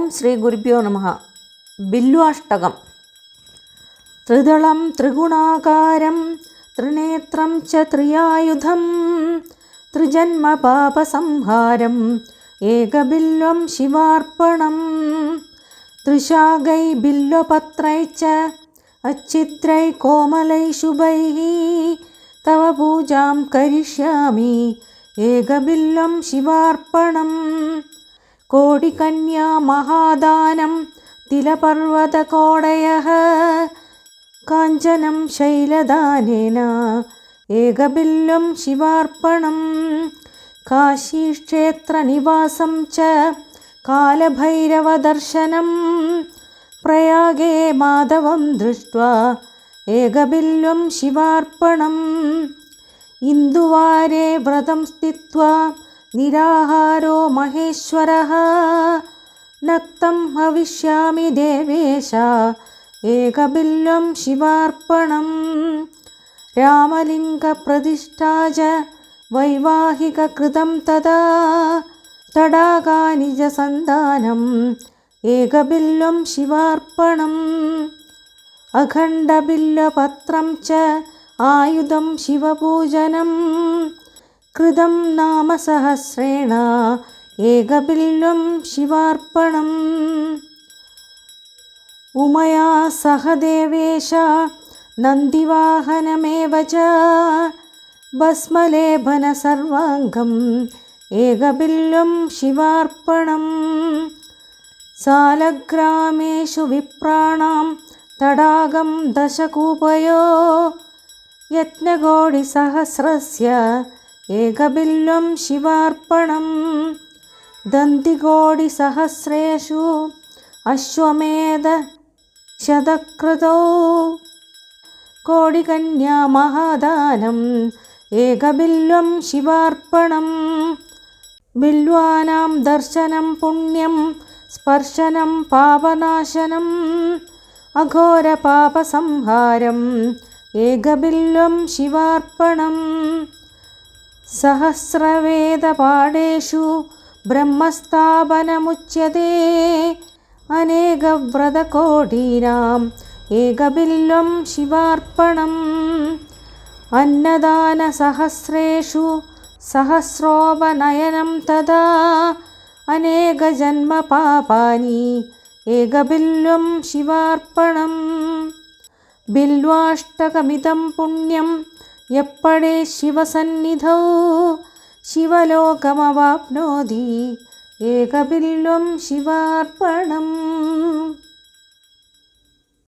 ശ്രീ ഗുരുഭ്യോ നമഃ. ബില്വാഷ്ടകം. ത്രിദളം ത്രിഗുണാകാരം ത്രിനേത്രം ച ത്രിയായുധം ത്രിജന്മപാപസംഹാരം ഏകബില്വം ശിവാർപ്പണം. ത്രിശാഖൈ ബില്വപത്രൈ ച അച്ഛിദ്രൈ കോമലൈ ശുഭൈഃ തവ പൂജാം കരിഷ്യാമി ഏകബില്വം ശിവാർപ്പണം. കോടികന്യാ മഹാദാനം തിലപർവതകോടയഃ കാഞ്ചനം ശൈലദാനേന ഏകബില്വം ശിവാർപ്പണം. കാശീക്ഷേത്രനിവാസം ച കാലഭൈരവദർശനം പ്രയാഗേ മാധവം ദൃഷ്ട്വാ ഏകബില്വം ശിവാർപ്പണം. ഇന്ദുവാരേ വ്രതം സ്ഥിത്വാ നിരാഹാരോ മഹേശ്വരഃ നക്തം ഹവിഷ്യാമി ദേവേശ ഏകബില്വം ശിവാർപ്പണം. രാമലിംഗപ്രതിഷ്ഠാ ച വൈവാഹികകൃതം തഥാ തടാകാനി ച സന്താനം ഏകബില്വം ശിവാർപ്പണം. അഖണ്ഡബില്വപത്രം ച ആയുധം ശിവപൂജനം കൃതം നാമസഹസ്രേണ ഏകബില്വം ശിവാർപ്പണം. ഉമയാ സഹ ദേവേശ നന്ദിവാഹനമേവ ച ഭസ്മലേപന സർവാംഗം ഏകബില്വം ശിവാർപ്പണം. സാലഗ്രാമേഷു വിപ്രാണാം തടാകം ദശകൂപയോ യജ്ഞകോടിസഹസ്രസ്യ ഏകബില്വം ശിവാർപ്പണം. ദന്തികോടിസഹസ്രേഷു അശ്വമേധ ശതക്രതോ കോടികന്യാ മഹാദാനം ഏകബില്വം ശിവാർപ്പണം. ബില്വാനാം ദർശനം പുണ്യം സ്പർശനം പാപനാശനം അഘോരപാപസംഹാരം ഏകബില്വം ശിവാർപ്പണം. സഹസ്രവേദപാഠേഷു ബ്രഹ്മസ്ഥാപനമുച്യത്തെ അനേകവ്രതകോടീനാം ഏകബില്വം ശിവാർപ്പണം. അന്നദാനസഹസ്രേഷു സഹസ്രോപനയനം തഥാ അനേകജന്മപാപാനി ഏകബില്വം ശിവാർപ്പണം. ബില്വാഷ്ടകമിദം പുണ്യം യപ്പടേ ശിവസന്നിധൗ ശിവലോകമവാപ്നോതി ഏകബില്വം ശിവാർപ്പണം.